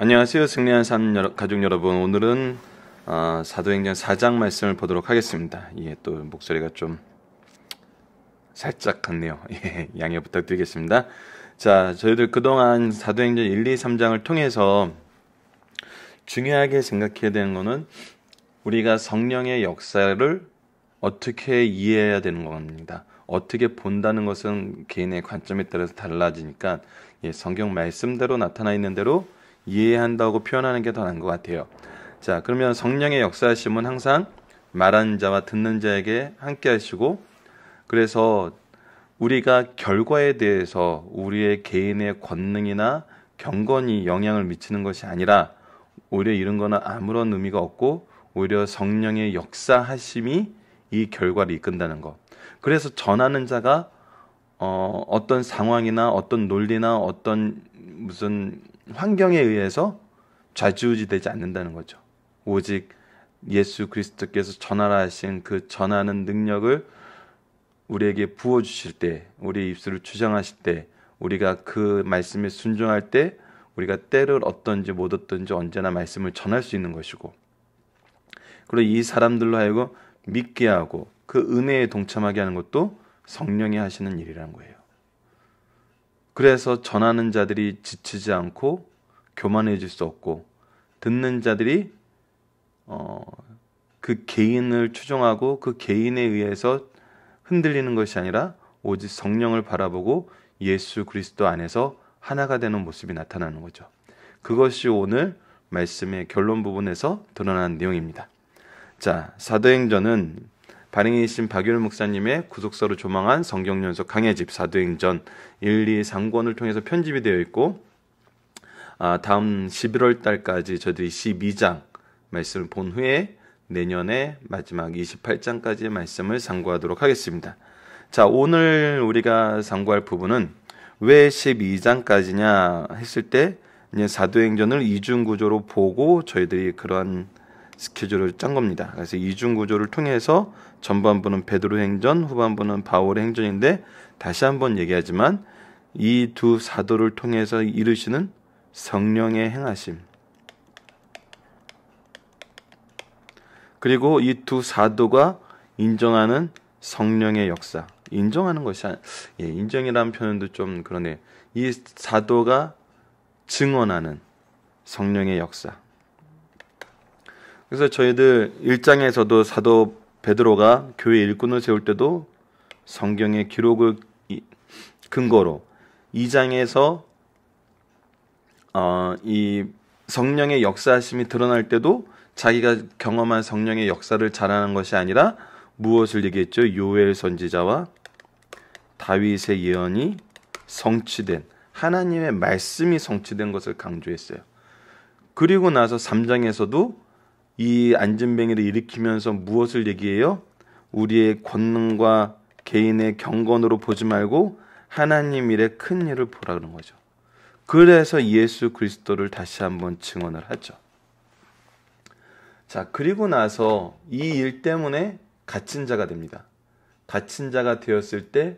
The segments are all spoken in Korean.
안녕하세요. 승리한 삶 가족 여러분. 오늘은 사도행전 4장 말씀을 보도록 하겠습니다. 또 목소리가 좀 살짝 같네요. 양해 부탁드리겠습니다. 자, 저희들 그동안 사도행전 1, 2, 3장을 통해서 중요하게 생각해야 되는 것은 우리가 성령의 역사를 어떻게 이해해야 되는 겁니다. 어떻게 본다는 것은 개인의 관점에 따라서 달라지니까 성경 말씀대로 나타나 있는 대로 이해한다고 표현하는 게 더 나은 것 같아요. 자, 그러면 성령의 역사하심은 항상 말하는 자와 듣는 자에게 함께 하시고, 그래서 우리가 결과에 대해서 우리의 개인의 권능이나 경건이 영향을 미치는 것이 아니라 오히려 이런 거는 아무런 의미가 없고 오히려 성령의 역사하심이 이 결과를 이끈다는 것. 그래서 전하는 자가 어떤 상황이나 어떤 논리나 어떤 무슨 환경에 의해서 좌지우지되지 않는다는 거죠. 오직 예수 그리스도께서 전하라 하신 그 전하는 능력을 우리에게 부어주실 때, 우리의 입술을 주장하실 때, 우리가 그 말씀에 순종할 때 우리가 때를 얻든지 못 얻든지 언제나 말씀을 전할 수 있는 것이고, 그리고 이 사람들로 하여금 믿게 하고 그 은혜에 동참하게 하는 것도 성령이 하시는 일이라는 거예요. 그래서 전하는 자들이 지치지 않고 교만해질 수 없고, 듣는 자들이 그 개인을 추종하고 그 개인에 의해서 흔들리는 것이 아니라 오직 성령을 바라보고 예수 그리스도 안에서 하나가 되는 모습이 나타나는 거죠. 그것이 오늘 말씀의 결론 부분에서 드러난 내용입니다. 자, 사도행전은 발행이신 박윤 목사님의 구속서로 조망한 성경연속 강해집 사도행전 1, 2, 3권을 통해서 편집이 되어 있고, 다음 11월 달까지 저희들이 12장 말씀을 본 후에 내년에 마지막 28장까지의 말씀을 상고하도록 하겠습니다. 자, 오늘 우리가 상고할 부분은 왜 12장까지냐 했을 때 이제 사도행전을 이중구조로 보고 저희들이 그러한 스케줄을 짠 겁니다. 그래서 이중구조를 통해서 전반부는 베드로 행전, 후반부는 바울의 행전인데, 다시 한번 얘기하지만 이 두 사도를 통해서 이루시는 성령의 행하심, 그리고 이 두 사도가 인정하는 성령의 역사, 인정하는 것이 인정이라는 표현도 좀 그러네. 이 사도가 증언하는 성령의 역사. 그래서 저희들 1장에서도 사도 베드로가 교회 일꾼을 세울 때도 성경의 기록을 근거로, 2장에서 이 성령의 역사하심이 드러날 때도 자기가 경험한 성령의 역사를 자랑하는 것이 아니라 무엇을 얘기했죠? 요엘 선지자와 다윗의 예언이 성취된, 하나님의 말씀이 성취된 것을 강조했어요. 그리고 나서 3장에서도 이 안진뱅이를 일으키면서 무엇을 얘기해요? 우리의 권능과 개인의 경건으로 보지 말고 하나님 일의 큰 일을 보라 그런 거죠. 그래서 예수 그리스도를 다시 한번 증언을 하죠. 자, 그리고 나서 이 일 때문에 갇힌 자가 됩니다. 갇힌 자가 되었을 때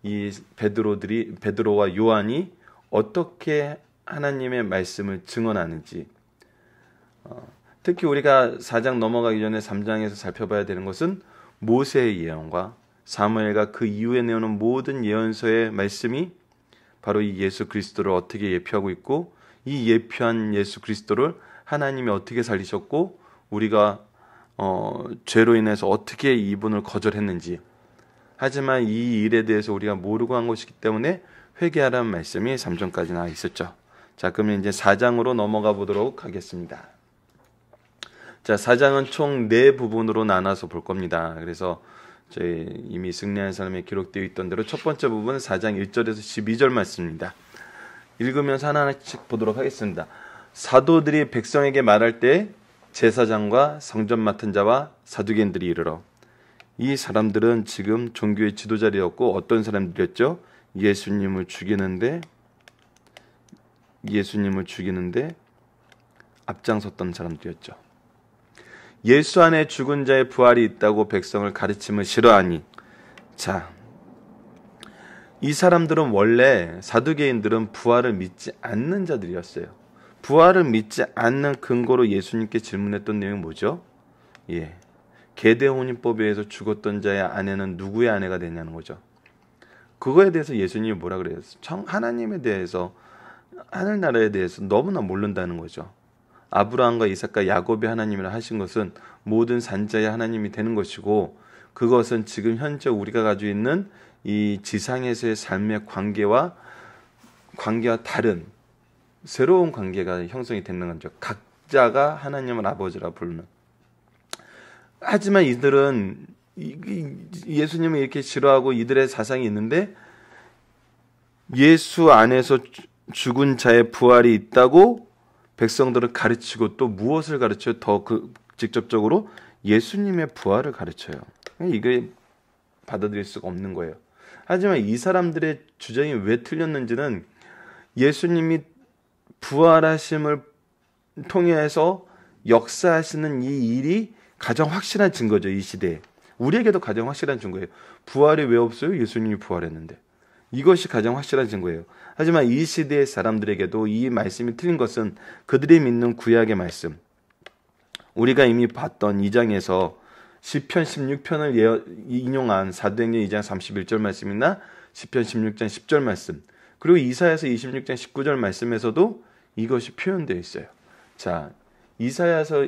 이 베드로와 요한이 어떻게 하나님의 말씀을 증언하는지, 특히 우리가 4장 넘어가기 전에 3장에서 살펴봐야 되는 것은 모세의 예언과 사무엘과 그 이후에 내오는 모든 예언서의 말씀이 바로 이 예수 그리스도를 어떻게 예표하고 있고, 이 예표한 예수 그리스도를 하나님이 어떻게 살리셨고, 우리가 죄로 인해서 어떻게 이분을 거절했는지, 하지만 이 일에 대해서 우리가 모르고 한 것이기 때문에 회개하라는 말씀이 3장까지 나와 있었죠. 자, 그러면 이제 4장으로 넘어가 보도록 하겠습니다. 자, 4장은 총 4부분으로 나눠서 볼 겁니다. 그래서 저희 이미 승리한 사람에 기록되어 있던 대로 첫 번째 부분은 4장 1절에서 12절 말씀입니다. 읽으면서 하나하나씩 보도록 하겠습니다. 사도들이 백성에게 말할 때 제사장과 성전 맡은 자와 사두개인들이 이르러, 이 사람들은 지금 종교의 지도자리였고 어떤 사람들이었죠? 예수님을 죽이는데 앞장섰던 사람들이었죠. 예수 안에 죽은 자의 부활이 있다고 백성을 가르침을 싫어하니, 자, 이 사람들은 원래 사두개인들은 부활을 믿지 않는 자들이었어요. 부활을 믿지 않는 근거로 예수님께 질문했던 내용이 뭐죠? 계대혼인법에 의해서 죽었던 자의 아내는 누구의 아내가 되냐는 거죠. 그거에 대해서 예수님이 뭐라 그래요? 하나님에 대해서, 하늘나라에 대해서 너무나 모른다는 거죠. 아브라함과 이삭과 야곱의 하나님이라 하신 것은 모든 산자의 하나님이 되는 것이고, 그것은 지금 현재 우리가 가지고 있는 이 지상에서의 삶의 관계와 다른 새로운 관계가 형성이 되는 거죠. 각자가 하나님을 아버지라 부르는. 하지만 이들은 예수님을 이렇게 싫어하고 이들의 사상이 있는데, 예수 안에서 죽은 자의 부활이 있다고 백성들을 가르치고, 또 무엇을 가르쳐요? 더 직접적으로 예수님의 부활을 가르쳐요. 이게 받아들일 수가 없는 거예요. 하지만 이 사람들의 주장이 왜 틀렸는지는, 예수님이 부활하심을 통해서 역사하시는 이 일이 가장 확실한 증거죠. 이 시대에. 우리에게도 가장 확실한 증거예요. 부활이 왜 없어요? 예수님이 부활했는데. 이것이 가장 확실한 증거예요. 하지만 이 시대의 사람들에게도 이 말씀이 틀린 것은 그들이 믿는 구약의 말씀, 우리가 이미 봤던 2장에서 시편 16편을 인용한 사도행전 2장 31절 말씀이나 시편 16장 10절 말씀, 그리고 이사야서 26장 19절 말씀에서도 이것이 표현되어 있어요. 자, 이사야서,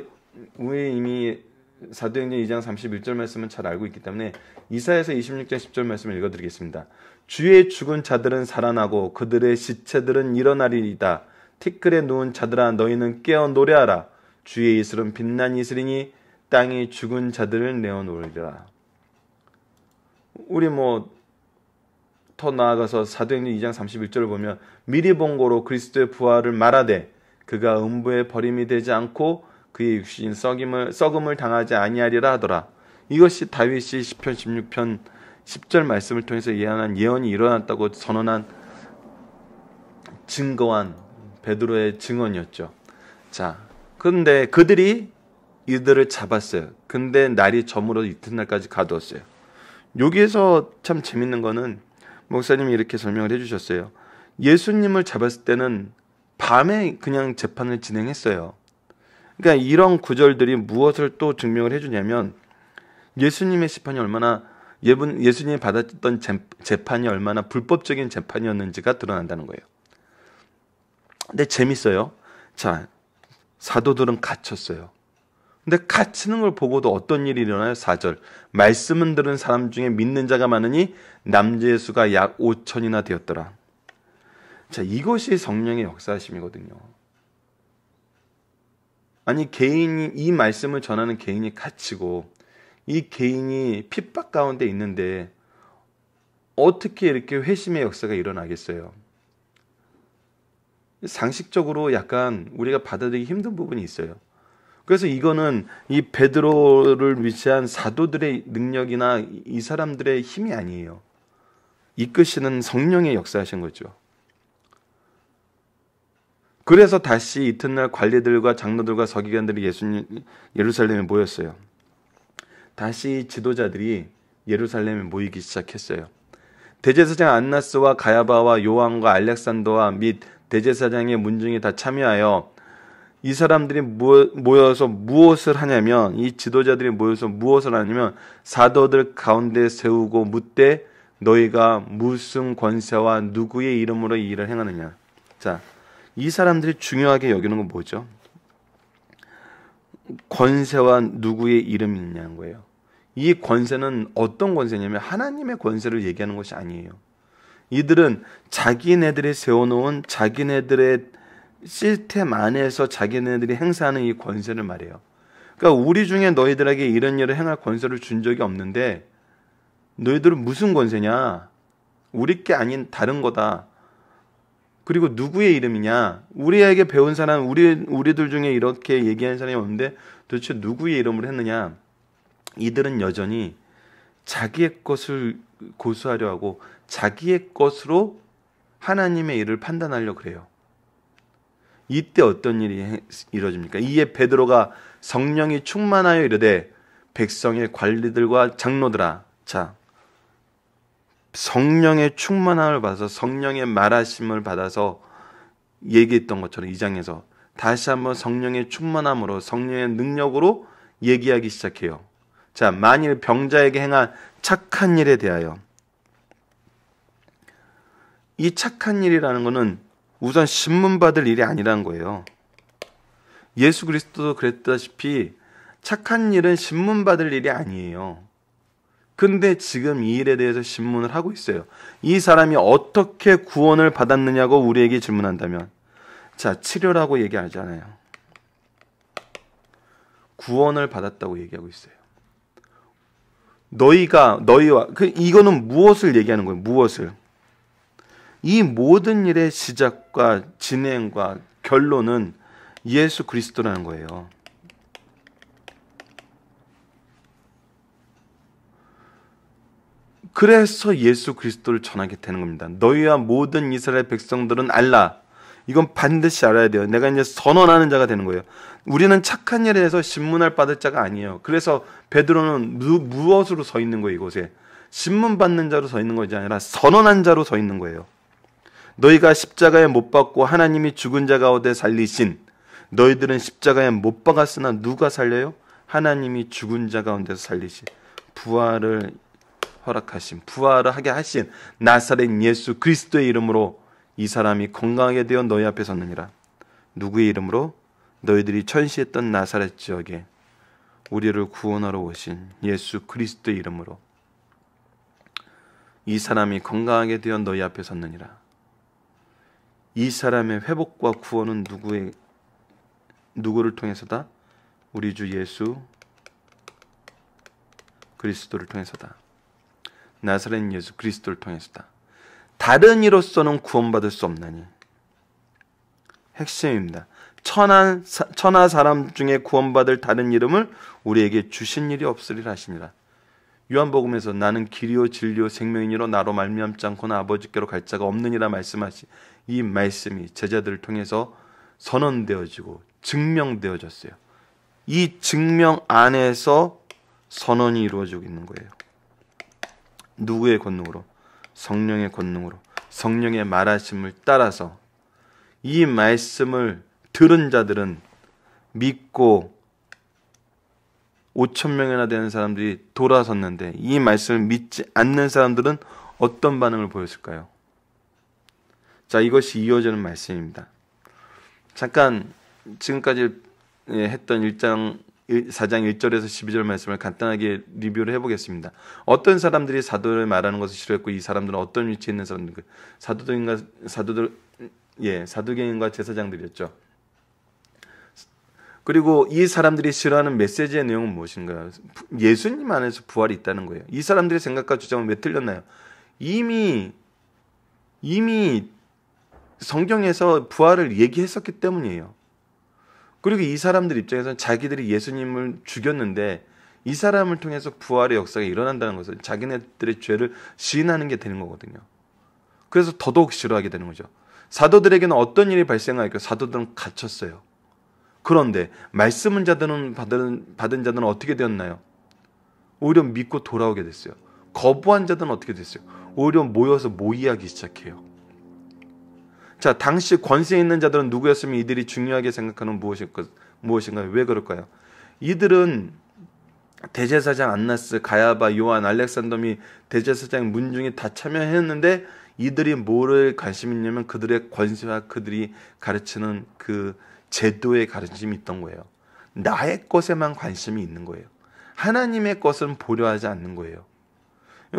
우리 이미 사도행전 2장 31절 말씀은 잘 알고 있기 때문에 이사야서 26장 10절 말씀을 읽어드리겠습니다. 주의 죽은 자들은 살아나고 그들의 시체들은 일어나리이다. 티끌에 누운 자들아, 너희는 깨어 노래하라. 주의 이슬은 빛난 이슬이니 땅이 죽은 자들을 내어놓으리라. 우리 더 나아가서 사도행전 2장 31절을 보면, 미리 본 고로 그리스도의 부활을 말하되 그가 음부에 버림이 되지 않고 그의 육신 썩음을 당하지 아니하리라 하더라. 이것이 다윗이 시편 16편 10절 말씀을 통해서 예언한 예언이 일어났다고 선언한 증거한 베드로의 증언이었죠. 자, 그런데 그들이 이들을 잡았어요. 근데 날이 저물어 이튿날까지 가두었어요. 여기에서 참 재밌는 거는, 목사님이 이렇게 설명을 해주셨어요. 예수님을 잡았을 때는 밤에 그냥 재판을 진행했어요. 그러니까 이런 구절들이 무엇을 또 증명을 해주냐면, 예수님의 심판이 얼마나, 예수님이 받았던 재판이 얼마나 불법적인 재판이었는지가 드러난다는 거예요. 근데 재밌어요. 자, 사도들은 갇혔어요. 근데 갇히는 걸 보고도 어떤 일이 일어나요? 4절. 말씀은 들은 사람 중에 믿는 자가 많으니 남자의 수가 약 5천이나 되었더라. 자, 이것이 성령의 역사하심이거든요. 아니, 이 말씀을 전하는 개인이 갇히고 이 개인이 핍박 가운데 있는데 어떻게 이렇게 회심의 역사가 일어나겠어요? 상식적으로 약간 우리가 받아들이기 힘든 부분이 있어요. 그래서 이거는 이 베드로를 위시한 사도들의 능력이나 이 사람들의 힘이 아니에요. 이끄시는 성령의 역사하신 거죠. 그래서 다시 이튿날 관리들과 장로들과 서기관들이 예루살렘에 모였어요. 다시 지도자들이 예루살렘에 모이기 시작했어요. 대제사장 안나스와 가야바와 요한과 알렉산더와 및 대제사장의 문중이 다 참여하여 이 사람들이 모여서 무엇을 하냐면, 이 지도자들이 모여서 무엇을 하냐면 사도들 가운데 세우고 묻되 너희가 무슨 권세와 누구의 이름으로 이 일을 행하느냐. 자, 이 사람들이 중요하게 여기는 건 뭐죠? 권세와 누구의 이름이 있냐는 거예요. 이 권세는 어떤 권세냐면 하나님의 권세를 얘기하는 것이 아니에요. 이들은 자기네들이 세워놓은 자기네들의 시스템 안에서 자기네들이 행사하는 이 권세를 말해요. 그러니까 우리 중에 너희들에게 이런 일을 행할 권세를 준 적이 없는데 너희들은 무슨 권세냐? 우리 게 아닌 다른 거다. 그리고 누구의 이름이냐? 우리에게 배운 사람, 우리들 중에 이렇게 얘기하는 사람이 없는데 도대체 누구의 이름으로 했느냐? 이들은 여전히 자기의 것을 고수하려 하고 자기의 것으로 하나님의 일을 판단하려고 그래요. 이때 어떤 일이 이루어집니까? 이에 베드로가 성령이 충만하여 이르되 백성의 관리들과 장로들아. 자, 성령의 충만함을 받아서 성령의 말하심을 받아서 얘기했던 것처럼 2장에서 다시 한번 성령의 충만함으로 성령의 능력으로 얘기하기 시작해요. 자, 만일 병자에게 행한 착한 일에 대하여, 이 착한 일이라는 것은 우선 신문받을 일이 아니라는 거예요. 예수 그리스도도 그랬다시피 착한 일은 신문받을 일이 아니에요. 근데 지금 이 일에 대해서 신문을 하고 있어요. 이 사람이 어떻게 구원을 받았느냐고 우리에게 질문한다면, 자, 치료라고 얘기하잖아요. 구원을 받았다고 얘기하고 있어요. 너희와 이거는 무엇을 얘기하는 거예요? 무엇을? 이 모든 일의 시작과 진행과 결론은 예수 그리스도라는 거예요. 그래서 예수 그리스도를 전하게 되는 겁니다. 너희와 모든 이스라엘 백성들은 알라. 이건 반드시 알아야 돼요. 내가 이제 선언하는 자가 되는 거예요. 우리는 착한 일에 대해서 신문할 받을 자가 아니에요. 그래서 베드로는 무엇으로 서 있는 거예요, 이곳에? 신문 받는 자로 서 있는 것이 아니라 선언한 자로 서 있는 거예요. 너희가 십자가에 못 박고 하나님이 죽은 자 가운데 살리신, 너희들은 십자가에 못 박았으나 누가 살려요? 하나님이 죽은 자 가운데서 살리신, 부활을 허락하신, 부활을 하게 하신 나사렛 예수 그리스도의 이름으로 이 사람이 건강하게 되어 너희 앞에 섰느니라. 누구의 이름으로? 너희들이 천시했던 나사렛 지역에 우리를 구원하러 오신 예수 그리스도의 이름으로 이 사람이 건강하게 되어 너희 앞에 섰느니라. 이 사람의 회복과 구원은 누구를 통해서다? 우리 주 예수 그리스도를 통해서다. 나사렛 예수 그리스도를 통해서다. 다른 이로서는 구원받을 수 없나니. 핵심입니다. 천하 사람 중에 구원받을 다른 이름을 우리에게 주신 일이 없으리라 하십니다. 요한복음에서 나는 길이요 진리요 생명이니로 나로 말미암지 않고는 아버지께로 갈 자가 없느니라 말씀하신 이 말씀이 제자들을 통해서 선언되어지고 증명되어졌어요. 이 증명 안에서 선언이 이루어지고 있는 거예요. 누구의 권능으로? 성령의 권능으로, 성령의 말하심을 따라서 이 말씀을 들은 자들은 믿고 5,000명이나 되는 사람들이 돌아섰는데, 이 말씀을 믿지 않는 사람들은 어떤 반응을 보였을까요? 자, 이것이 이어지는 말씀입니다. 잠깐 지금까지 했던 4장 1절에서 12절 말씀을 간단하게 리뷰를 해보겠습니다. 어떤 사람들이 사도를 말하는 것을 싫어했고, 이 사람들은 어떤 위치에 있는 사람들? 사두개인과 제사장들이었죠. 그리고 이 사람들이 싫어하는 메시지의 내용은 무엇인가요? 예수님 안에서 부활이 있다는 거예요. 이 사람들의 생각과 주장은 왜 틀렸나요? 이미 성경에서 부활을 얘기했었기 때문이에요. 그리고 이 사람들 입장에서는 자기들이 예수님을 죽였는데 이 사람을 통해서 부활의 역사가 일어난다는 것은 자기네들의 죄를 시인하는 게 되는 거거든요. 그래서 더더욱 싫어하게 되는 거죠. 사도들에게는 어떤 일이 발생하니까 사도들은 갇혔어요. 그런데 말씀은 받은 자들은 어떻게 되었나요? 오히려 믿고 돌아오게 됐어요. 거부한 자들은 어떻게 됐어요? 오히려 모여서 모의하기 시작해요. 자, 당시 권세 있는 자들은 누구였으면 이들이 중요하게 생각하는 무엇인가요? 왜 그럴까요? 이들은 대제사장 안나스, 가야바, 요한, 알렉산더 및 대제사장 문중이 다 참여했는데 이들이 뭐를 관심이 있냐면 그들의 권세와 그들이 가르치는 그 제도에 관심이 있던 거예요. 나의 것에만 관심이 있는 거예요. 하나님의 것은 보려 하지 않는 거예요.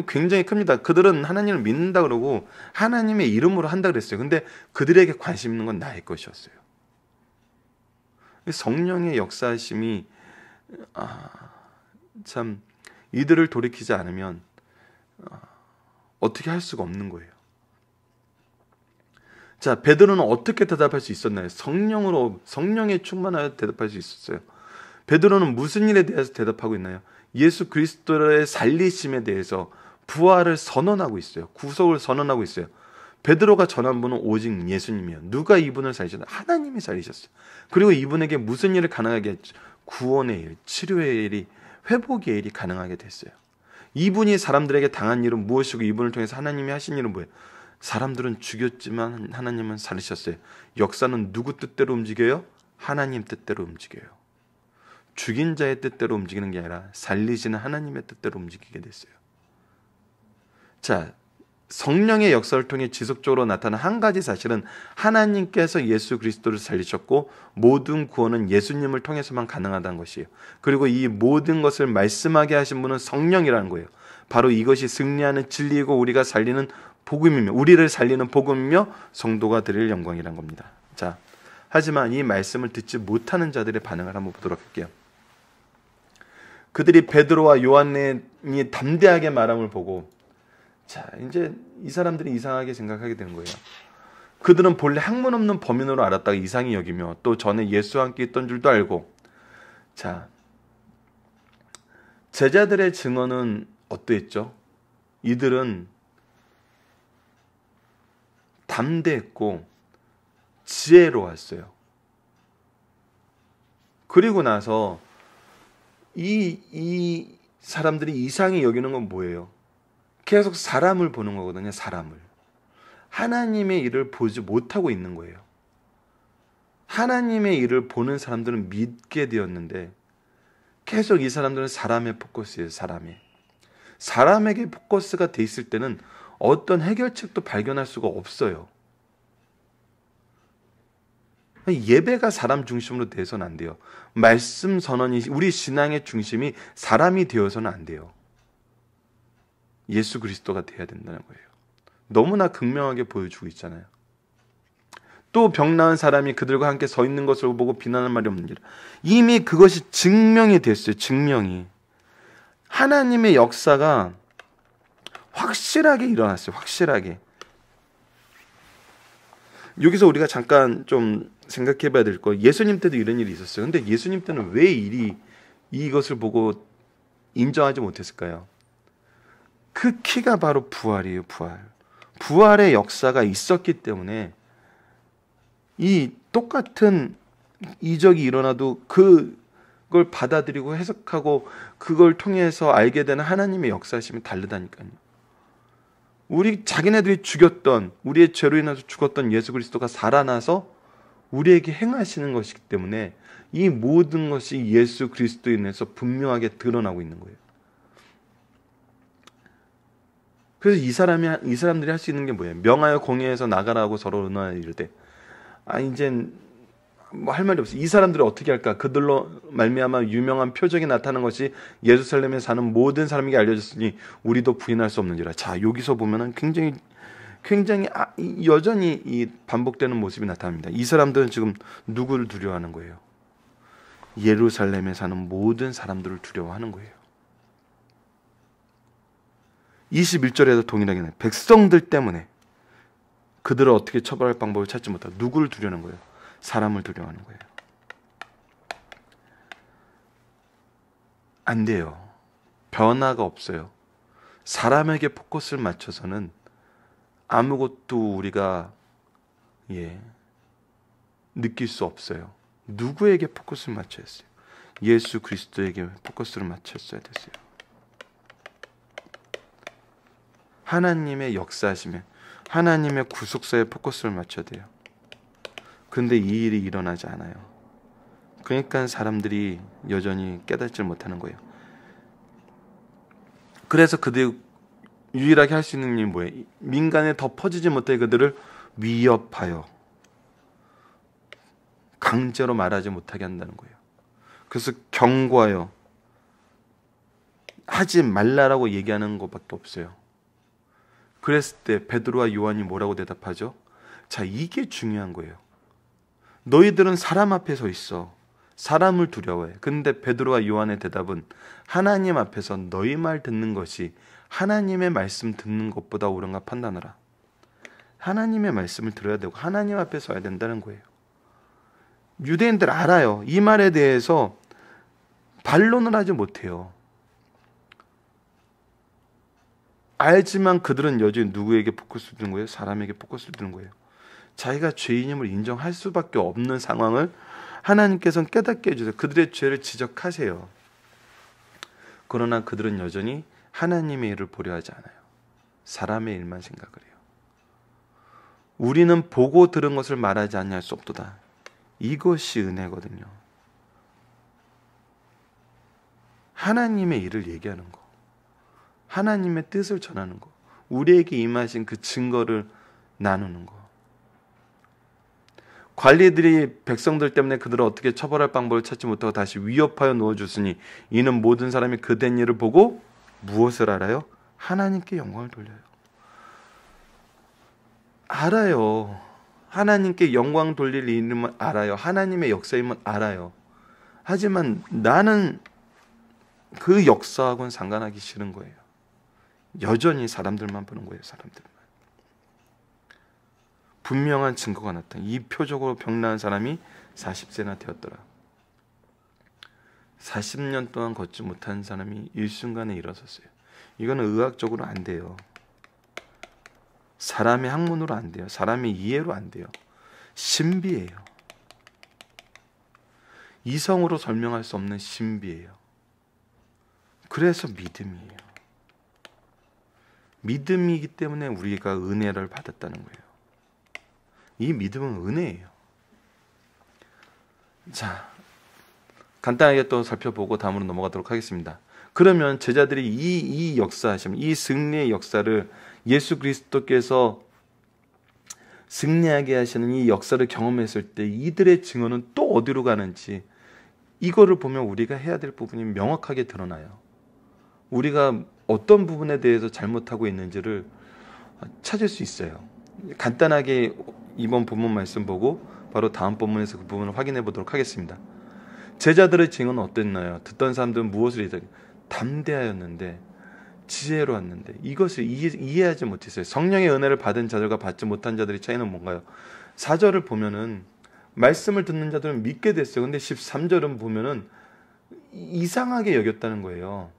굉장히 큽니다. 그들은 하나님을 믿는다 그러고 하나님의 이름으로 한다 그랬어요. 근데 그들에게 관심 있는 건 나의 것이었어요. 성령의 역사심이 참 이들을 돌이키지 않으면 어떻게 할 수가 없는 거예요. 자, 베드로는 어떻게 대답할 수 있었나요? 성령에 충만하여 대답할 수 있었어요. 베드로는 무슨 일에 대해서 대답하고 있나요? 예수 그리스도의 살리심에 대해서 부활을 선언하고 있어요. 구속을 선언하고 있어요. 베드로가 전한 분은 오직 예수님이에요. 누가 이분을 살리셨나요? 하나님이 살리셨어요. 그리고 이분에게 무슨 일을 가능하게 했죠? 구원의 일, 치료의 일이, 회복의 일이 가능하게 됐어요. 이분이 사람들에게 당한 일은 무엇이고 이분을 통해서 하나님이 하신 일은 뭐예요? 사람들은 죽였지만 하나님은 살리셨어요. 역사는 누구 뜻대로 움직여요? 하나님 뜻대로 움직여요. 죽인 자의 뜻대로 움직이는 게 아니라 살리시는 하나님의 뜻대로 움직이게 됐어요. 자, 성령의 역사를 통해 지속적으로 나타난 한 가지 사실은 하나님께서 예수 그리스도를 살리셨고 모든 구원은 예수님을 통해서만 가능하다는 것이에요. 그리고 이 모든 것을 말씀하게 하신 분은 성령이라는 거예요. 바로 이것이 승리하는 진리이고 우리가 살리는 복음이며 우리를 살리는 복음이며 성도가 드릴 영광이란 겁니다. 자, 하지만 이 말씀을 듣지 못하는 자들의 반응을 한번 보도록 할게요. 그들이 베드로와 요한이 담대하게 말함을 보고 자, 이제 이 사람들이 이상하게 생각하게 되는 거예요. 그들은 본래 학문 없는 범인으로 알았다가 이상히 여기며 또 전에 예수와 함께 있던 줄도 알고 자, 제자들의 증언은 어떠했죠? 이들은 담대했고 지혜로웠어요. 그리고 나서 이 사람들이 이상히 여기는 건 뭐예요? 계속 사람을 보는 거거든요. 사람을. 하나님의 일을 보지 못하고 있는 거예요. 하나님의 일을 보는 사람들은 믿게 되었는데 계속 이 사람들은 사람의 포커스예요. 사람에게 포커스가 돼 있을 때는 어떤 해결책도 발견할 수가 없어요. 예배가 사람 중심으로 돼서는 안 돼요. 말씀 선언이 우리 신앙의 중심이 사람이 되어서는 안 돼요. 예수 그리스도가 돼야 된다는 거예요. 너무나 극명하게 보여주고 있잖아요. 또 병 나은 사람이 그들과 함께 서 있는 것을 보고 비난할 말이 없느니라. 이미 그것이 증명이 됐어요. 증명이. 하나님의 역사가 확실하게 일어났어요. 확실하게. 여기서 우리가 잠깐 좀 생각해 봐야 될 거. 예수님 때도 이런 일이 있었어요. 근데 예수님 때는 왜 이것을 보고 인정하지 못했을까요? 그 키가 바로 부활이에요. 부활의 역사가 있었기 때문에 이 똑같은 이적이 일어나도 그걸 받아들이고 해석하고 그걸 통해서 알게 되는 하나님의 역사심이 다르다니까요. 자기네들이 죽였던 우리의 죄로 인해서 죽었던 예수 그리스도가 살아나서 우리에게 행하시는 것이기 때문에 이 모든 것이 예수 그리스도에 인해서 분명하게 드러나고 있는 거예요. 그래서 이 사람들이 할 수 있는 게 뭐예요? 명하여 공의에서 나가라고 서로 의논하여 이르되 이젠 뭐 할 말이 없어. 이 사람들이 어떻게 할까? 그들로 말미암아 유명한 표적이 나타난 것이 예루살렘에 사는 모든 사람에게 알려졌으니 우리도 부인할 수 없는지라. 자, 여기서 보면은 굉장히 여전히 이 반복되는 모습이 나타납니다. 이 사람들은 지금 누구를 두려워하는 거예요? 예루살렘에 사는 모든 사람들을 두려워하는 거예요. 21절에도 동일하게 나와요. 백성들 때문에 그들을 어떻게 처벌할 방법을 찾지 못하고 누구를 두려워하는 거예요? 사람을 두려워하는 거예요. 안 돼요. 변화가 없어요. 사람에게 포커스를 맞춰서는 아무것도 우리가 느낄 수 없어요. 누구에게 포커스를 맞춰야 했어요? 예수 그리스도에게 포커스를 맞췄어야 됐어요. 하나님의 역사하심에 하나님의 구속사에 포커스를 맞춰야 돼요. 근데 이 일이 일어나지 않아요. 그러니까 사람들이 여전히 깨닫지 못하는 거예요. 그래서 그들이 유일하게 할 수 있는 일이 뭐예요? 민간에 더 퍼지지 못해 그들을 위협하여 강제로 말하지 못하게 한다는 거예요. 그래서 경고하여 하지 말라라고 얘기하는 것밖에 없어요. 그랬을 때 베드로와 요한이 뭐라고 대답하죠? 자, 이게 중요한 거예요. 너희들은 사람 앞에 서 있어. 사람을 두려워해. 근데 베드로와 요한의 대답은 하나님 앞에서 너희 말 듣는 것이 하나님의 말씀 듣는 것보다 옳은가 판단하라. 하나님의 말씀을 들어야 되고 하나님 앞에 서야 된다는 거예요. 유대인들 알아요. 이 말에 대해서 반론을 하지 못해요. 알지만 그들은 여전히 누구에게 포커스를 두는 거예요? 사람에게 포커스를 두는 거예요. 자기가 죄인임을 인정할 수밖에 없는 상황을 하나님께서는 깨닫게 해주세요. 그들의 죄를 지적하세요. 그러나 그들은 여전히 하나님의 일을 보려 하지 않아요. 사람의 일만 생각을 해요. 우리는 보고 들은 것을 말하지 아니할 수 없도다. 이것이 은혜거든요. 하나님의 일을 얘기하는 거, 하나님의 뜻을 전하는 거, 우리에게 임하신 그 증거를 나누는 거. 관리들이 백성들 때문에 그들을 어떻게 처벌할 방법을 찾지 못하고 다시 위협하여 놓아주으니 이는 모든 사람이 그된 일을 보고 무엇을 알아요? 하나님께 영광을 돌려요. 알아요. 하나님께 영광 돌릴 일임을 알아요. 하나님의 역사임을 알아요. 하지만 나는 그 역사하고는 상관하기 싫은 거예요. 여전히 사람들만 보는 거예요. 사람들만. 분명한 증거가 나타나. 이 표적으로 병나은 사람이 40세나 되었더라. 40년 동안 걷지 못한 사람이 일순간에 일어섰어요. 이거는 의학적으로 안 돼요. 사람의 학문으로 안 돼요. 사람의 이해로 안 돼요. 신비예요. 이성으로 설명할 수 없는 신비예요. 그래서 믿음이에요. 믿음이기 때문에 우리가 은혜를 받았다는 거예요. 이 믿음은 은혜예요. 자, 간단하게 또 살펴보고 다음으로 넘어가도록 하겠습니다. 그러면 제자들이 이 역사하심, 이 승리의 역사를 예수 그리스도께서 승리하게 하시는 이 역사를 경험했을 때 이들의 증언은 또 어디로 가는지, 이거를 보면 우리가 해야 될 부분이 명확하게 드러나요. 우리가 어떤 부분에 대해서 잘못하고 있는지를 찾을 수 있어요. 간단하게 이번 본문 말씀 보고 바로 다음 본문에서 그 부분을 확인해 보도록 하겠습니다. 제자들의 증언은 어땠나요? 듣던 사람들은 무엇을 담대하였는데, 지혜로웠는데, 이것을 이해하지 못했어요. 성령의 은혜를 받은 자들과 받지 못한 자들의 차이는 뭔가요? 4절을 보면은 말씀을 듣는 자들은 믿게 됐어요. 근데 13절은 보면은 이상하게 여겼다는 거예요.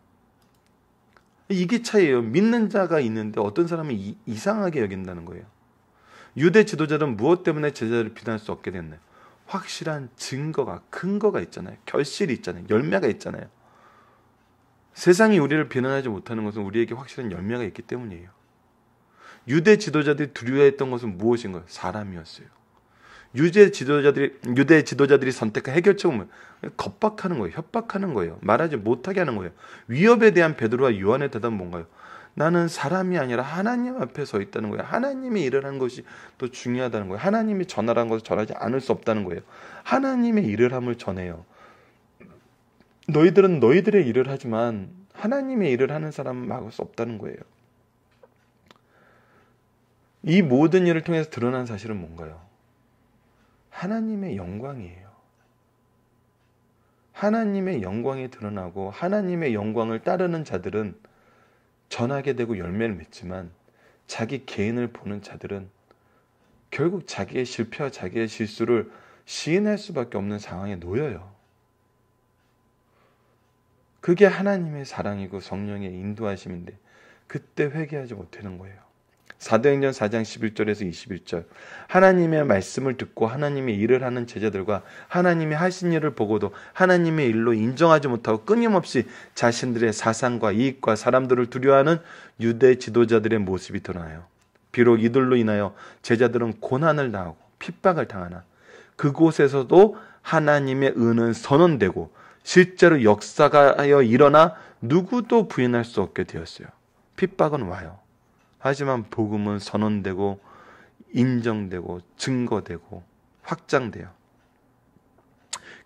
이게 차이예요. 믿는 자가 있는데 어떤 사람은 이상하게 여긴다는 거예요. 유대 지도자들은 무엇 때문에 제자들을 비난할 수 없게 됐나요? 확실한 증거가, 근거가 있잖아요. 결실이 있잖아요. 열매가 있잖아요. 세상이 우리를 비난하지 못하는 것은 우리에게 확실한 열매가 있기 때문이에요. 유대 지도자들이 두려워했던 것은 무엇인가요? 사람이었어요. 유대 지도자들이 선택한 해결책은 겁박하는 거예요. 협박하는 거예요. 말하지 못하게 하는 거예요. 위협에 대한 베드로와 요한의 대답은 뭔가요? 나는 사람이 아니라 하나님 앞에 서 있다는 거예요. 하나님이 일을 하는 것이 또 중요하다는 거예요. 하나님이 전하라는 것을 전하지 않을 수 없다는 거예요. 하나님의 일을 함을 전해요. 너희들은 너희들의 일을 하지만 하나님의 일을 하는 사람은 막을 수 없다는 거예요. 이 모든 일을 통해서 드러난 사실은 뭔가요? 하나님의 영광이에요. 하나님의 영광이 드러나고 하나님의 영광을 따르는 자들은 전하게 되고 열매를 맺지만, 자기 개인을 보는 자들은 결국 자기의 실패와 자기의 실수를 시인할 수밖에 없는 상황에 놓여요. 그게 하나님의 사랑이고 성령의 인도하심인데 그때 회개하지 못하는 거예요. 사도행전 4장 11절에서 21절, 하나님의 말씀을 듣고 하나님의 일을 하는 제자들과 하나님이 하신 일을 보고도 하나님의 일로 인정하지 못하고 끊임없이 자신들의 사상과 이익과 사람들을 두려워하는 유대 지도자들의 모습이 드러나요. 비록 이들로 인하여 제자들은 고난을 당하고 핍박을 당하나 그곳에서도 하나님의 은은 선언되고 실제로 역사가 하여 일어나 누구도 부인할 수 없게 되었어요. 핍박은 와요. 하지만 복음은 선언되고 인정되고 증거되고 확장돼요.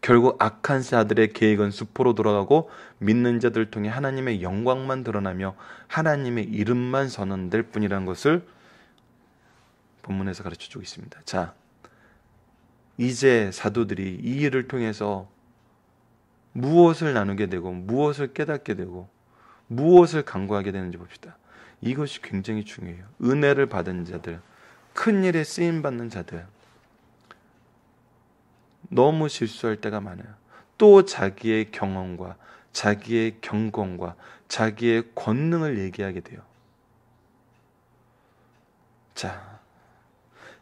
결국 악한 자들의 계획은 수포로 돌아가고 믿는 자들을 통해 하나님의 영광만 드러나며 하나님의 이름만 선언될 뿐이라는 것을 본문에서 가르쳐주고 있습니다. 자, 이제 사도들이 이 일을 통해서 무엇을 나누게 되고 무엇을 깨닫게 되고 무엇을 강구하게 되는지 봅시다. 이것이 굉장히 중요해요. 은혜를 받은 자들, 큰 일에 쓰임받는 자들, 너무 실수할 때가 많아요. 또 자기의 경험과 자기의 경건과 자기의 권능을 얘기하게 돼요. 자,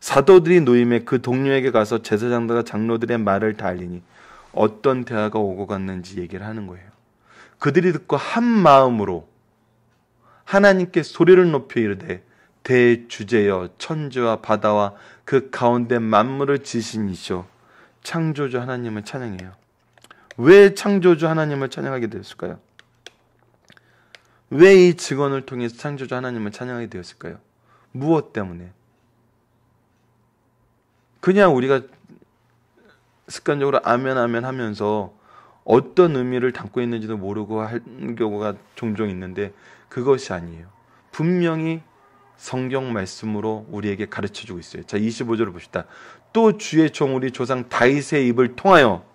사도들이 노임에 그 동료에게 가서 제사장들과 장로들의 말을 다 알리니 어떤 대화가 오고 갔는지 얘기를 하는 거예요. 그들이 듣고 한 마음으로 하나님께 소리를 높여 이르되 대주제여 천지와 바다와 그 가운데 만물을 지신 이시오 창조주 하나님을 찬양해요. 왜 창조주 하나님을 찬양하게 되었을까요? 왜 이 증언을 통해서 창조주 하나님을 찬양하게 되었을까요? 무엇 때문에? 그냥 우리가 습관적으로 아멘 아멘 하면서 어떤 의미를 담고 있는지도 모르고 하는 경우가 종종 있는데 그것이 아니에요. 분명히 성경 말씀으로 우리에게 가르쳐주고 있어요. 자, 25절을 봅시다. 또 주의 종 우리 조상 다윗의 입을 통하여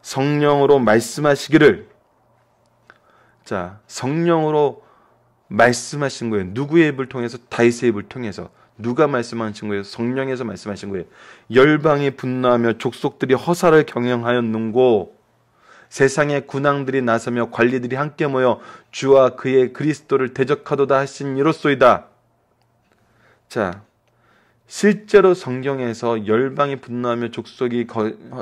성령으로 말씀하시기를. 자, 성령으로 말씀하신 거예요. 누구의 입을 통해서? 다윗의 입을 통해서. 누가 말씀하신 거예요? 성령에서 말씀하신 거예요. 열방이 분노하며 족속들이 허사를 경영하였는고 세상의 군왕들이 나서며 관리들이 함께 모여 주와 그의 그리스도를 대적하도다 하신 이로소이다. 자, 실제로 성경에서 열방이 분노하며 족속이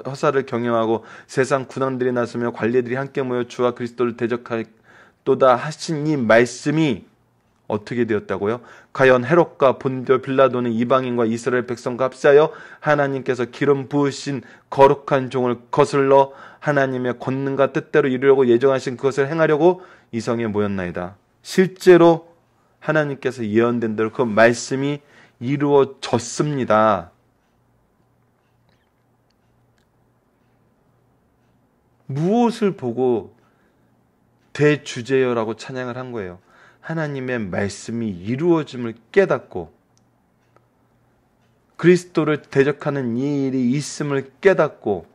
허사를 경영하고 세상 군왕들이 나서며 관리들이 함께 모여 주와 그리스도를 대적하도다 하신 이 말씀이 어떻게 되었다고요? 과연 헤롯과 본디오 빌라도는 이방인과 이스라엘 백성과 합세하여 하나님께서 기름 부으신 거룩한 종을 거슬러 하나님의 권능과 뜻대로 이루려고 예정하신 그것을 행하려고 이 성에 모였나이다. 실제로 하나님께서 예언된 대로 그 말씀이 이루어졌습니다. 무엇을 보고 대주제여라고 찬양을 한 거예요? 하나님의 말씀이 이루어짐을 깨닫고 그리스도를 대적하는 이 일이 있음을 깨닫고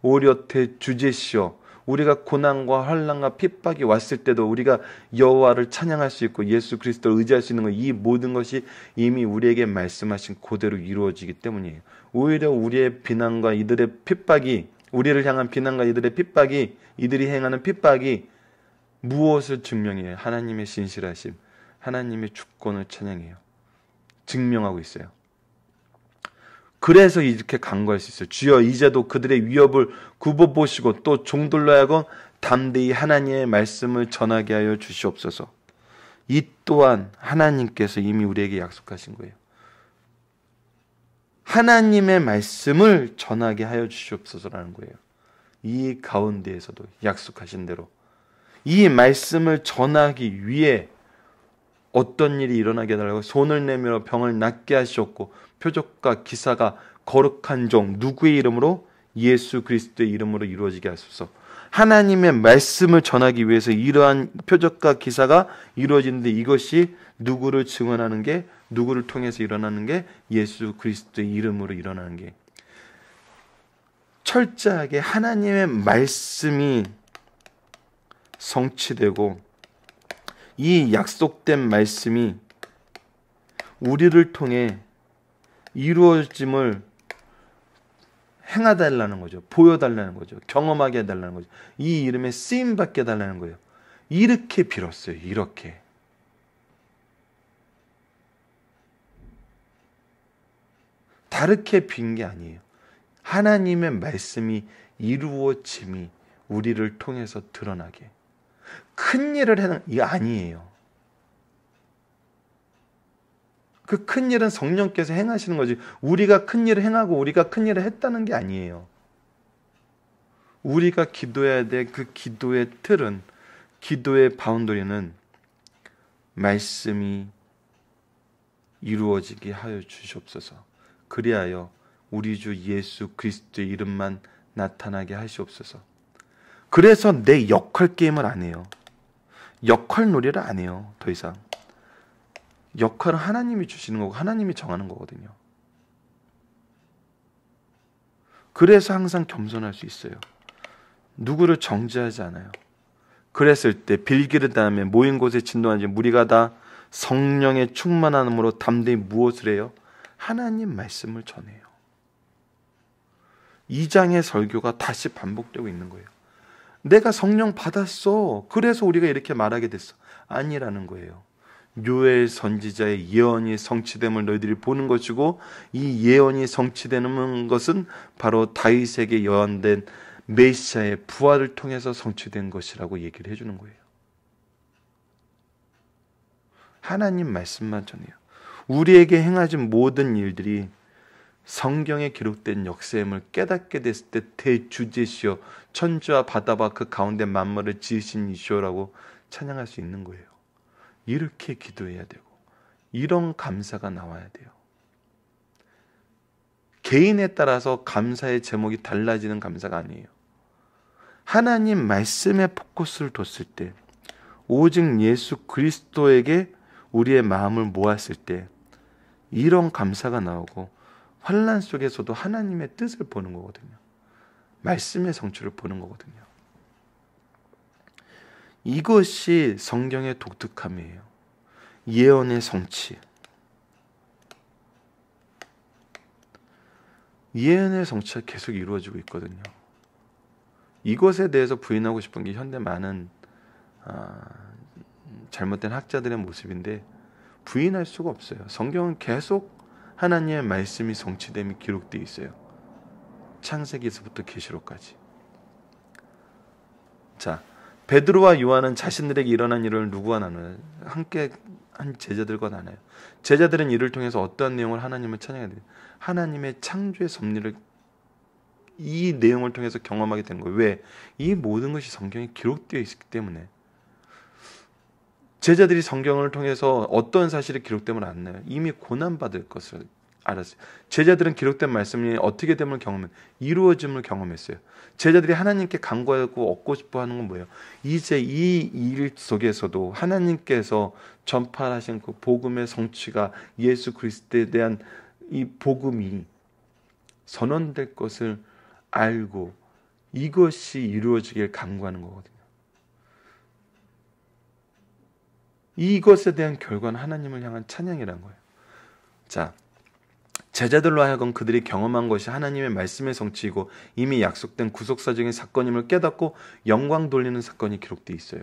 오히려 대주제시여 우리가 고난과 환난과 핍박이 왔을 때도 우리가 여호와를 찬양할 수 있고 예수 그리스도를 의지할 수 있는 것, 이 모든 것이 이미 우리에게 말씀하신 그대로 이루어지기 때문이에요. 오히려 우리의 비난과 이들의 핍박이, 우리를 향한 비난과 이들의 핍박이, 이들이 행하는 핍박이 무엇을 증명해요? 하나님의 신실하심, 하나님의 주권을 찬양해요. 증명하고 있어요. 그래서 이렇게 간구할 수 있어요. 주여 이제도 그들의 위협을 굽어보시고 또 종들로 하여금 담대히 하나님의 말씀을 전하게 하여 주시옵소서. 이 또한 하나님께서 이미 우리에게 약속하신 거예요. 하나님의 말씀을 전하게 하여 주시옵소서라는 거예요. 이 가운데에서도 약속하신 대로 이 말씀을 전하기 위해 어떤 일이 일어나게 해달라고 손을 내밀어 병을 낫게 하시었고 표적과 기사가 거룩한 종 누구의 이름으로? 예수 그리스도의 이름으로 이루어지게 하소서. 하나님의 말씀을 전하기 위해서 이러한 표적과 기사가 이루어지는데 이것이 누구를 증언하는 게, 누구를 통해서 일어나는 게? 예수 그리스도의 이름으로 일어나는 게. 철저하게 하나님의 말씀이 성취되고 이 약속된 말씀이 우리를 통해 이루어짐을 행하달라는 거죠. 보여달라는 거죠. 경험하게 해달라는 거죠. 이 이름에 쓰임받게 해달라는 거예요. 이렇게 빌었어요. 이렇게. 다르게 빈 게 아니에요. 하나님의 말씀이 이루어짐이 우리를 통해서 드러나게. 큰 일을 해는 이게 아니에요. 그 큰 일은 성령께서 행하시는 거지. 우리가 큰 일을 행하고 우리가 큰 일을 했다는 게 아니에요. 우리가 기도해야 될 그 기도의 틀은, 기도의 바운더리는 말씀이 이루어지게 하여 주시옵소서. 그리하여 우리 주 예수 그리스도의 이름만 나타나게 하시옵소서. 그래서 내 역할 게임을 안 해요. 역할 놀이를 안 해요. 더 이상. 역할은 하나님이 주시는 거고 하나님이 정하는 거거든요. 그래서 항상 겸손할 수 있어요. 누구를 정죄하지 않아요. 그랬을 때 빌기를 다음에 모인 곳에 진동하지 무리가 다 성령의 충만함으로 담대히 무엇을 해요? 하나님 말씀을 전해요. 2장의 설교가 다시 반복되고 있는 거예요. 내가 성령 받았어. 그래서 우리가 이렇게 말하게 됐어. 아니라는 거예요. 요엘 선지자의 예언이 성취됨을 너희들이 보는 것이고 이 예언이 성취되는 것은 바로 다윗에게 예언된 메시아의 부활을 통해서 성취된 것이라고 얘기를 해주는 거예요. 하나님 말씀만 전해요. 우리에게 행하신 모든 일들이 성경에 기록된 역사임을 깨닫게 됐을 때 대주제시여 천지와 바다와 그 가운데 만물을 지으신 이시오라고 찬양할 수 있는 거예요. 이렇게 기도해야 되고 이런 감사가 나와야 돼요. 개인에 따라서 감사의 제목이 달라지는 감사가 아니에요. 하나님 말씀에 포커스를 뒀을 때, 오직 예수 그리스도에게 우리의 마음을 모았을 때 이런 감사가 나오고 환난 속에서도 하나님의 뜻을 보는 거거든요. 말씀의 성취를 보는 거거든요. 이것이 성경의 독특함이에요. 예언의 성취. 예언의 성취가 계속 이루어지고 있거든요. 이것에 대해서 부인하고 싶은 게 현대 많은 잘못된 학자들의 모습인데 부인할 수가 없어요. 성경은 계속 하나님의 말씀이 성취됨이 기록되어 있어요. 창세기에서부터 계시록까지. 자, 베드로와 요한은 자신들에게 일어난 일을 누구와 나눠요? 함께 한 제자들과 나눠요. 제자들은 이를 통해서 어떠한 내용을 하나님을 찬양해야 돼요? 하나님의 창조의 섭리를 이 내용을 통해서 경험하게 되는 거예요. 왜? 이 모든 것이 성경에 기록되어 있기 때문에. 제자들이 성경을 통해서 어떤 사실이 기록됨을 안나요? 이미 고난받을 것을 알았어요. 제자들은 기록된 말씀이 어떻게 됨을 경험해 이루어짐을 경험했어요. 제자들이 하나님께 간구하고 얻고 싶어 하는 건 뭐예요? 이제 이 일 속에서도 하나님께서 전파하신 그 복음의 성취가 예수 그리스도에 대한 이 복음이 선언될 것을 알고 이것이 이루어지길 간구하는 거거든요. 이것에 대한 결과는 하나님을 향한 찬양이라는 거예요. 자, 제자들로 하여금 그들이 경험한 것이 하나님의 말씀의 성취이고 이미 약속된 구속사적인 사건임을 깨닫고 영광 돌리는 사건이 기록되어 있어요.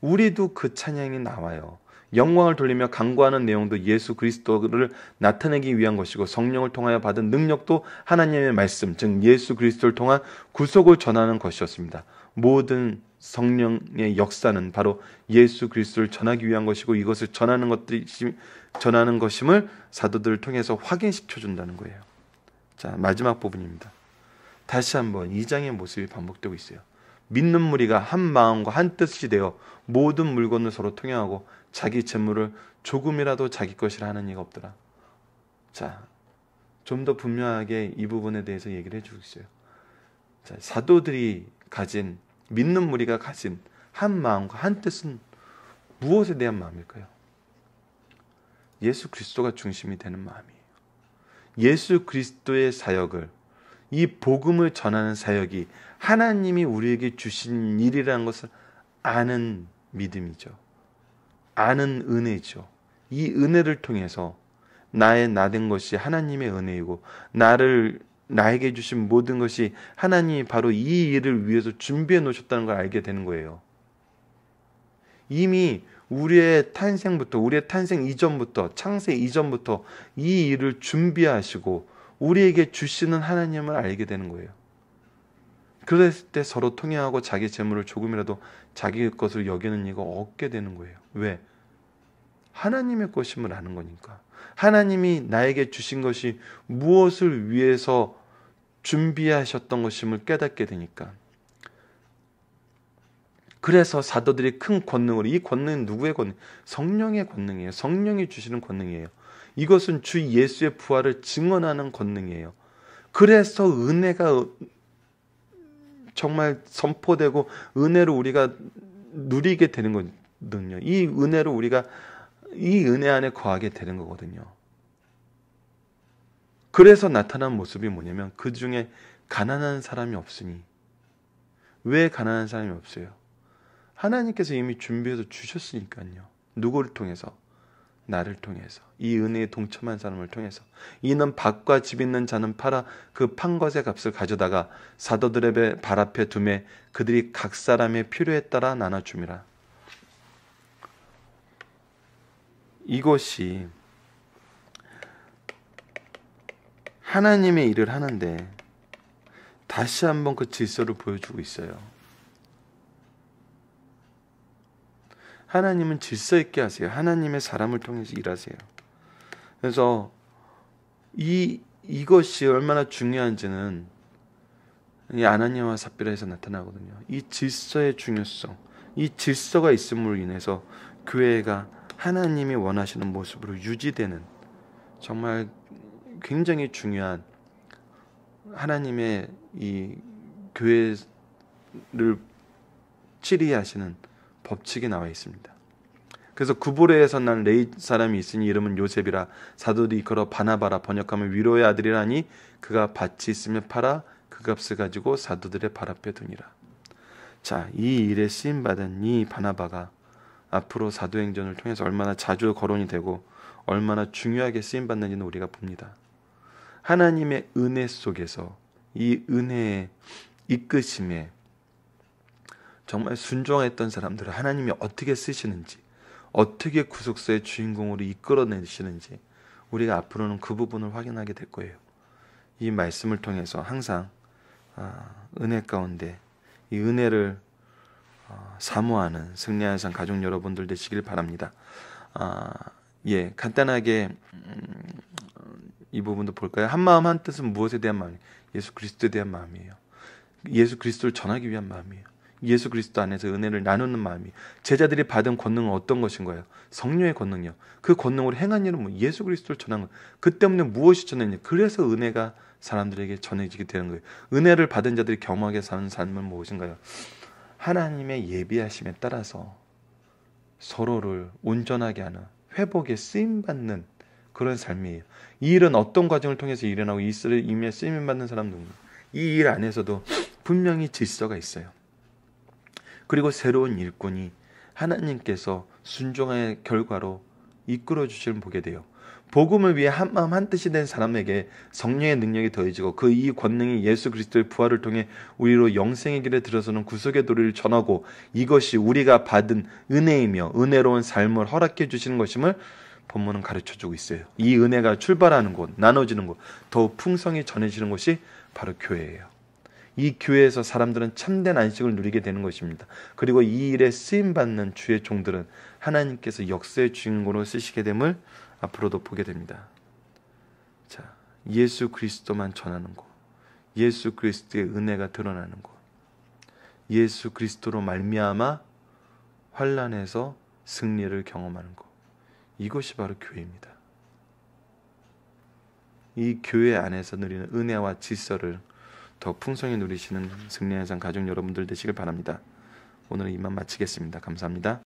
우리도 그 찬양이 나와요. 영광을 돌리며 간구하는 내용도 예수 그리스도를 나타내기 위한 것이고 성령을 통하여 받은 능력도 하나님의 말씀, 즉 예수 그리스도를 통한 구속을 전하는 것이었습니다. 모든 성령의 역사는 바로 예수 그리스도를 전하기 위한 것이고 이것을 전하는 것임을 사도들을 통해서 확인시켜 준다는 거예요. 자, 마지막 부분입니다. 다시 한번 2장의 모습이 반복되고 있어요. 믿는 무리가 한 마음과 한 뜻이 되어 모든 물건을 서로 통용하고 자기 재물을 조금이라도 자기 것이라 하는 이가 없더라. 자, 좀 더 분명하게 이 부분에 대해서 얘기를 해주고 있어요. 자, 사도들이 가진, 믿는 무리가 가진 한 마음과 한 뜻은 무엇에 대한 마음일까요? 예수 그리스도가 중심이 되는 마음이에요. 예수 그리스도의 사역을, 이 복음을 전하는 사역이 하나님이 우리에게 주신 일이라는 것을 아는 믿음이죠. 아는 은혜죠. 이 은혜를 통해서 나의 나된 것이 하나님의 은혜이고 나에게 주신 모든 것이 하나님이 바로 이 일을 위해서 준비해 놓으셨다는 걸 알게 되는 거예요. 이미 우리의 탄생부터, 우리의 탄생 이전부터, 창세 이전부터 이 일을 준비하시고 우리에게 주시는 하나님을 알게 되는 거예요. 그랬을 때 서로 통행하고 자기 재물을 조금이라도 자기 것을 여기는 이가 얻게 되는 거예요. 왜? 하나님의 것임을 아는 거니까. 하나님이 나에게 주신 것이 무엇을 위해서 준비하셨던 것임을 깨닫게 되니까. 그래서 사도들이 큰 권능으로, 이 권능은 누구의 권능? 성령의 권능이에요. 성령이 주시는 권능이에요. 이것은 주 예수의 부활을 증언하는 권능이에요. 그래서 은혜가 정말 선포되고 은혜로 우리가 누리게 되는 거거든요. 이 은혜로 우리가 이 은혜 안에 거하게 되는 거거든요. 그래서 나타난 모습이 뭐냐면 그 중에 가난한 사람이 없으니. 왜 가난한 사람이 없어요? 하나님께서 이미 준비해서 주셨으니까요. 누구를 통해서? 나를 통해서. 이 은혜에 동참한 사람을 통해서. 이는 밭과 집 있는 자는 팔아 그 판 것의 값을 가져다가 사도들의 발 앞에 두매 그들이 각 사람의 필요에 따라 나눠줌이라. 이것이 하나님의 일을 하는데 다시 한번 그 질서를 보여주고 있어요. 하나님은 질서 있게 하세요. 하나님의 사람을 통해서 일하세요. 그래서 이 이것이 얼마나 중요한지는 이 아나니아와 삽비라에서 나타나거든요. 이 질서의 중요성, 이 질서가 있음으로 인해서 교회가 하나님이 원하시는 모습으로 유지되는 정말 굉장히 중요한 하나님의 이 교회를 치리하시는 법칙이 나와 있습니다. 그래서 구브레에서 난 레이 사람이 있으니 이름은 요셉이라 사도들이 이끌어 바나바라 번역하면 위로의 아들이라니 그가 밭이 있으며 팔아 그 값을 가지고 사도들의 발 앞에 두니라. 자, 이 일에 쓰임받은 이 바나바가 앞으로 사도행전을 통해서 얼마나 자주 거론이 되고 얼마나 중요하게 쓰임받는지는 우리가 봅니다. 하나님의 은혜 속에서 이 은혜의 이끄심에 정말 순종했던 사람들을 하나님이 어떻게 쓰시는지, 어떻게 구속사의 주인공으로 이끌어내시는지 우리가 앞으로는 그 부분을 확인하게 될 거예요. 이 말씀을 통해서 항상 은혜 가운데 이 은혜를 사모하는 승리하는 삶 가족 여러분들 되시길 바랍니다. 간단하게 이 부분도 볼까요? 한 마음 한 뜻은 무엇에 대한 마음이에요? 예수 그리스도에 대한 마음이에요. 예수 그리스도를 전하기 위한 마음이에요. 예수 그리스도 안에서 은혜를 나누는 마음이. 제자들이 받은 권능은 어떤 것인 거예요? 성령의 권능이요. 그 권능으로 행한 일은 뭐 예수 그리스도를 전한 거예요. 그 때문에 무엇이 전했냐? 그래서 은혜가 사람들에게 전해지게 되는 거예요. 은혜를 받은 자들이 겸하게 사는 삶은 무엇인가요? 하나님의 예비하심에 따라서 서로를 온전하게 하는 회복에 쓰임받는 그런 삶이에요. 이 일은 어떤 과정을 통해서 일어나고 이 일을 이미 쓰임받는 사람들은 이 일 안에서도 분명히 질서가 있어요. 그리고 새로운 일꾼이 하나님께서 순종의 결과로 이끌어 주시는 보게 돼요. 복음을 위해 한마음 한뜻이 된 사람에게 성령의 능력이 더해지고 그 이 권능이 예수 그리스도의 부활을 통해 우리로 영생의 길에 들어서는 구속의 도리를 전하고 이것이 우리가 받은 은혜이며 은혜로운 삶을 허락해 주시는 것임을 본문은 가르쳐주고 있어요. 이 은혜가 출발하는 곳, 나눠지는 곳, 더욱 풍성히 전해지는 곳이 바로 교회예요. 이 교회에서 사람들은 참된 안식을 누리게 되는 것입니다. 그리고 이 일에 쓰임받는 주의 종들은 하나님께서 역사의 주인공으로 쓰시게 됨을 앞으로도 보게 됩니다. 자, 예수 그리스도만 전하는 곳, 예수 그리스도의 은혜가 드러나는 곳, 예수 그리스도로 말미암아 환난에서 승리를 경험하는 곳, 이것이 바로 교회입니다. 이 교회 안에서 누리는 은혜와 질서를 더 풍성히 누리시는 승리의 상 가족 여러분들 되시길 바랍니다. 오늘은 이만 마치겠습니다. 감사합니다.